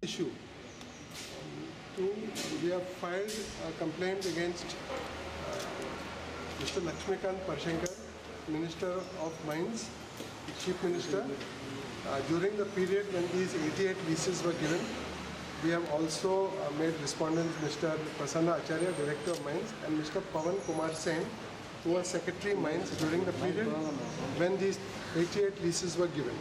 issue. Two, we have filed a complaint against Mr. Lakshmikant Parshankar, Minister of Mines, Chief Minister. During the period when these 88 leases were given, we have also made respondents Mr. Prasanna Acharya, Director of Mines, and Mr. Pawan Kumar Sen, who was Secretary Mines during the period when these 88 leases were given.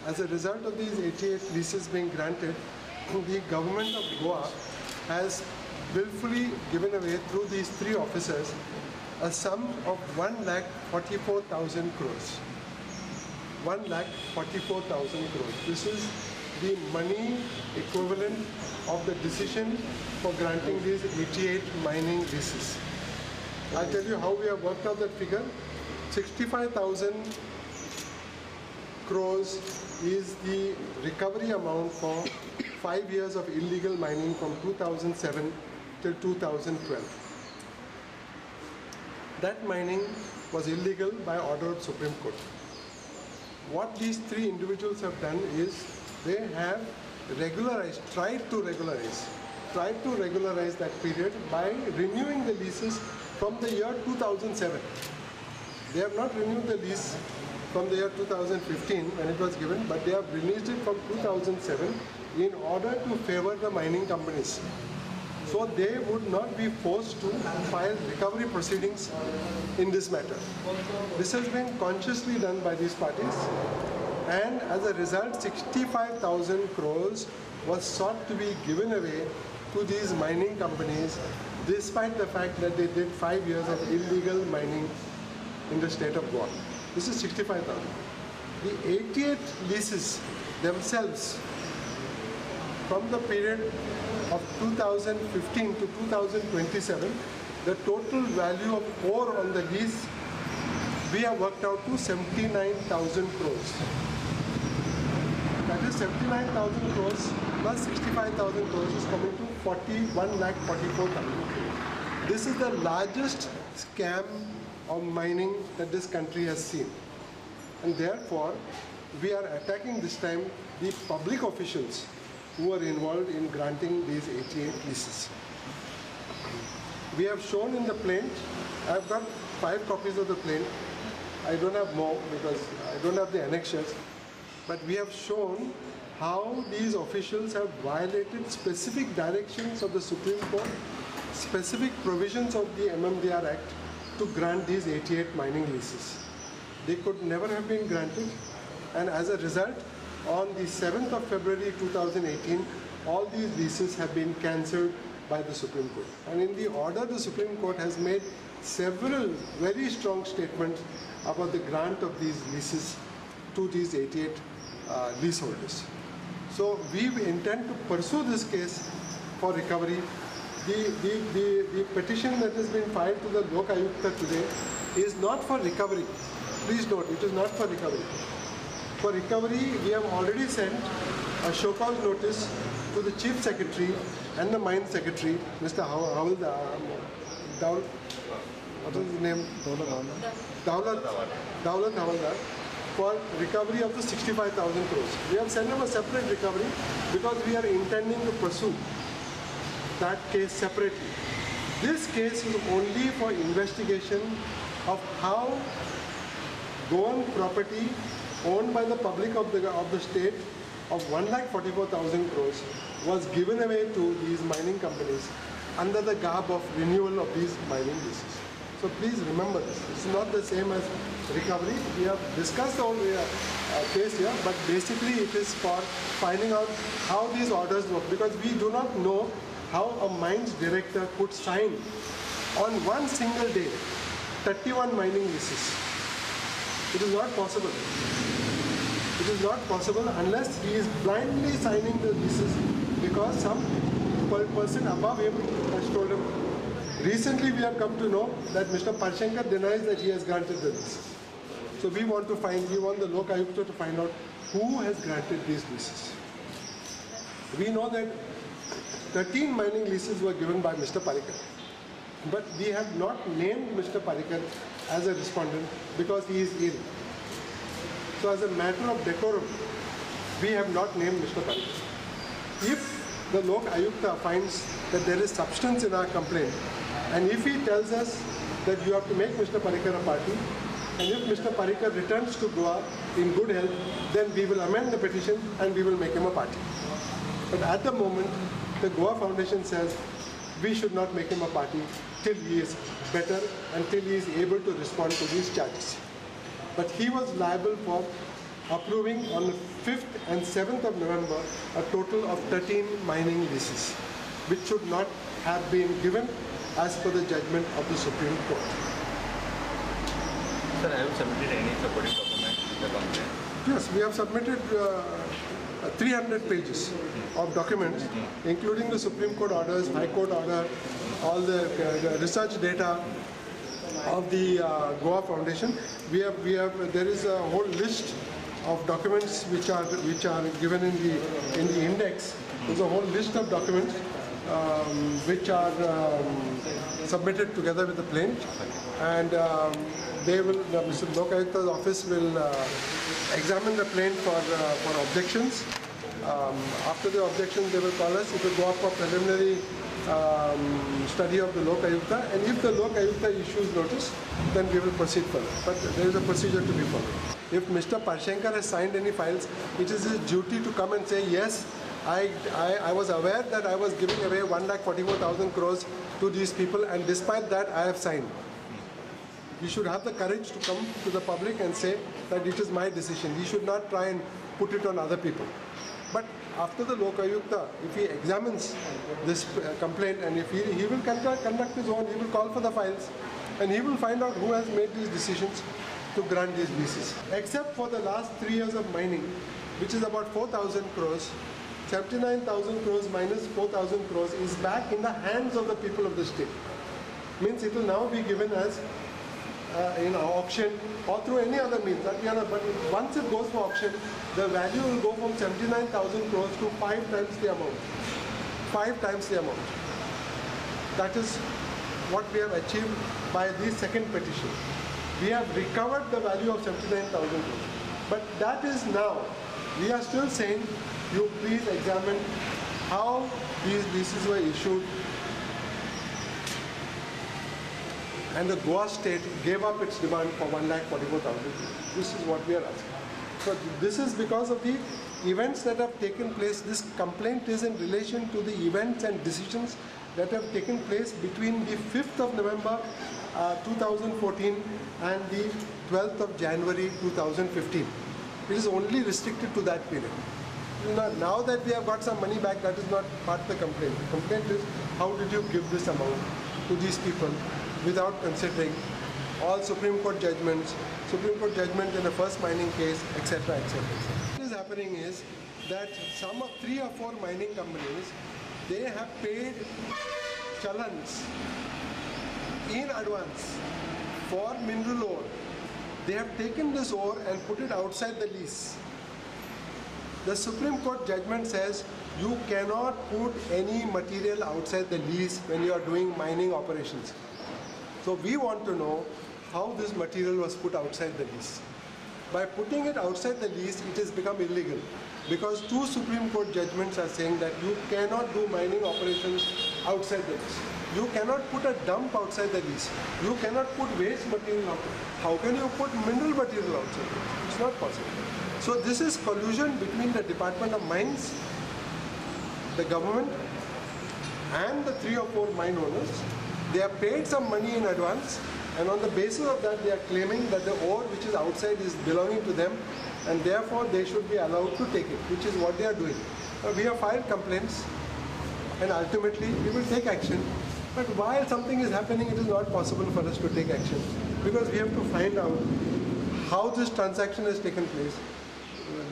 As a result of these 88 leases being granted, the government of Goa has willfully given away through these three officers a sum of 1,44,000 crores. 1,44,000 crores. This is the money equivalent of the decision for granting these 88 mining leases. I'll tell you how we have worked out that figure. 65,000 crores is the recovery amount for 5 years of illegal mining from 2007 till 2012. That mining was illegal by order of Supreme Court. What these three individuals have done is they have regularized, tried to regularize that period by renewing the leases from the year 2007. They have not renewed the lease from the year 2015 when it was given, but they have released it from 2007 in order to favor the mining companies. So they would not be forced to file recovery proceedings in this matter. This has been consciously done by these parties, and as a result 65,000 crores was sought to be given away to these mining companies despite the fact that they did 5 years of illegal mining in the state of Goa. This is 65,000. The 88 leases themselves from the period of 2015 to 2027, the total value of ore on the lease we have worked out to 79,000 crores. That is 79,000 crores plus 65,000 crores is coming to 41,44,000. This is the largest scam of mining that this country has seen. And therefore, we are attacking this time the public officials who are involved in granting these 88 leases. We have shown in the plaint, I have got 5 copies of the plaint. I don't have more because I don't have the annexures. But we have shown how these officials have violated specific directions of the Supreme Court, specific provisions of the MMDR Act to grant these 88 mining leases. They could never have been granted, and as a result, on the 7th of February 2018, all these leases have been cancelled by the Supreme Court. And in the order, the Supreme Court has made several very strong statements about the grant of these leases to these 88 leaseholders. So we intend to pursue this case for recovery. The petition that has been filed to the Lok Ayukta today is not for recovery. Please note, it is not for recovery. For recovery, we have already sent a show cause notice to the Chief Secretary and the Mine Secretary, Mr. Havaldar, what is his name? Daulat Havaldar, for recovery of the 65,000 crores. We have sent them a separate recovery because we are intending to pursue that case separately. This case is only for investigation of how Goan property owned by the public of the state of 1,44,000 crores was given away to these mining companies under the garb of renewal of these mining leases. So please remember this. It's not the same as recovery. We have discussed the whole case here, but basically it is for finding out how these orders work, because we do not know how a mines director could sign on one single day 31 mining leases. It is not possible. It is not possible unless he is blindly signing the leases because some person above him has told him. Recently we have come to know that Mr. Parshankar denies that he has granted the leases. So we want the Lok Ayukta to find out who has granted these leases. We know that 13 mining leases were given by Mr. Parikar. But we have not named Mr. Parikar as a respondent because he is ill. So as a matter of decorum, we have not named Mr. Parikar. if the Lok Ayukta finds that there is substance in our complaint, and if he tells us that you have to make Mr. Parrikar a party, and if Mr. Parrikar returns to Goa in good health, then we will amend the petition and we will make him a party. But at the moment, the Goa Foundation says we should not make him a party till he is better and till he is able to respond to these charges. But he was liable for approving on the 5th and 7th of November a total of 13 mining leases, which should not have been given as per the judgment of the Supreme Court. Sir, have you submitted any supporting document in the complaint? Yes, we have submitted 300 pages of documents, including the Supreme Court orders, High Court order, all the research data of the Goa Foundation. There is a whole list of documents which are given in the index. There's a whole list of documents which are submitted together with the plaint, and Mr. Lok Ayukta's office will examine the plaint for objections. After the objections, they will call us. It will go up for preliminary study of the Lok Ayukta, and if the Lok Ayukta issues notice, then we will proceed further. But there is a procedure to be followed. If Mr. Parshenkar has signed any files, it is his duty to come and say, yes, I was aware that I was giving away 1,44,000 crores to these people, and despite that, I have signed. He should have the courage to come to the public and say that it is my decision. He should not try and put it on other people. But after the Lok Ayukta, if he examines this complaint, and if he will conduct his own, he will call for the files, and he will find out who has made these decisions to grant these leases. Except for the last 3 years of mining, which is about 4,000 crores, 79,000 crores minus 4,000 crores is back in the hands of the people of the state. Means it will now be given as auction or through any other means. But once it goes for auction, the value will go from 79,000 crores to 5 times the amount. 5 times the amount. That is what we have achieved by the second petition. We have recovered the value of 79,000 crores. But that is now. We are still saying, you please examine how these leases were issued, and the Goa state gave up its demand for 1,44,000. This is what we are asking. So this is because of the events that have taken place. This complaint is in relation to the events and decisions that have taken place between the 5th of November 2014 and the 12th of January 2015. It is only restricted to that period. Now that we have got some money back, that is not part of the complaint. The complaint is, how did you give this amount to these people without considering all Supreme Court judgments in the first mining case, etc., etc. What is happening is that some of 3 or 4 mining companies, they have paid challans in advance for mineral ore. They have taken this ore and put it outside the lease. The Supreme Court judgment says you cannot put any material outside the lease when you are doing mining operations. So we want to know how this material was put outside the lease. By putting it outside the lease, it has become illegal, because 2 Supreme Court judgments are saying that you cannot do mining operations outside the lease. You cannot put a dump outside the lease. You cannot put waste material outside. How can you put mineral material outside? It's not possible. So this is collusion between the Department of Mines, the government, and the 3 or 4 mine owners. They have paid some money in advance, and on the basis of that, they are claiming that the ore which is outside is belonging to them, and therefore they should be allowed to take it, which is what they are doing. We have filed complaints, and ultimately we will take action. But while something is happening, it is not possible for us to take action, because we have to find out how this transaction has taken place.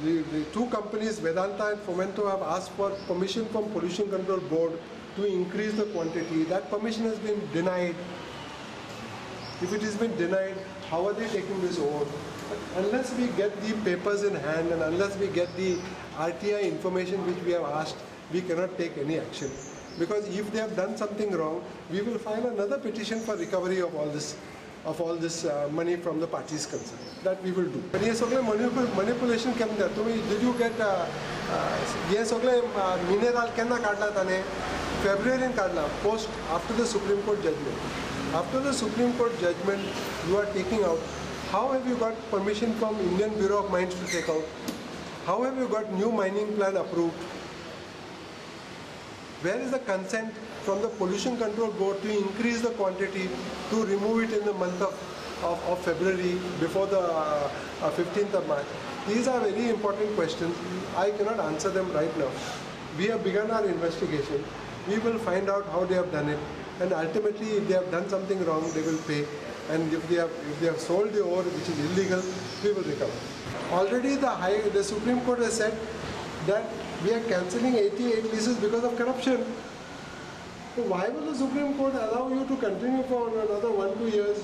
The 2 companies, Vedanta and Fomento, have asked for permission from Pollution Control Board to increase the quantity. That permission has been denied. If it has been denied, how are they taking this ore? But unless we get the papers in hand, and unless we get the RTI information which we have asked, we cannot take any action. Because if they have done something wrong, we will file another petition for recovery of all this of all this money from the parties concerned. That we will do. But yes, manipulation came there. Did you get yes, mineral kenna kadla tane February kadla post after the Supreme Court judgment. After the Supreme Court judgment, you are taking out. How have you got permission from Indian Bureau of Mines to take out? How have you got new mining plan approved? Where is the consent from the Pollution Control Board to increase the quantity to remove it in the month of February before the 15th of March? These are very important questions. I cannot answer them right now. We have begun our investigation. We will find out how they have done it, and ultimately if they have done something wrong, they will pay. And if they have sold the ore which is illegal, we will recover. Already the Supreme Court has said that we are cancelling 88 leases because of corruption. So why will the Supreme Court allow you to continue for another 1-2 years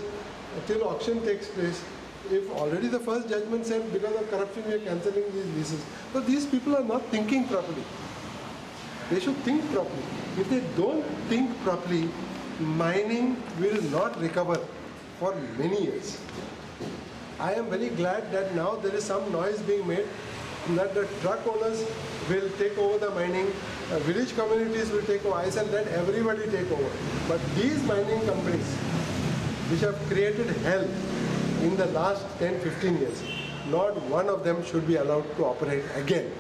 till auction takes place? If already the first judgment said because of corruption we are cancelling these leases. So these people are not thinking properly. They should think properly. If they don't think properly, mining will not recover for many years. I am very glad that now there is some noise being made that the truck owners will take over the mining, village communities will take over. I said let everybody take over. But these mining companies which have created hell in the last 10-15 years, not one of them should be allowed to operate again.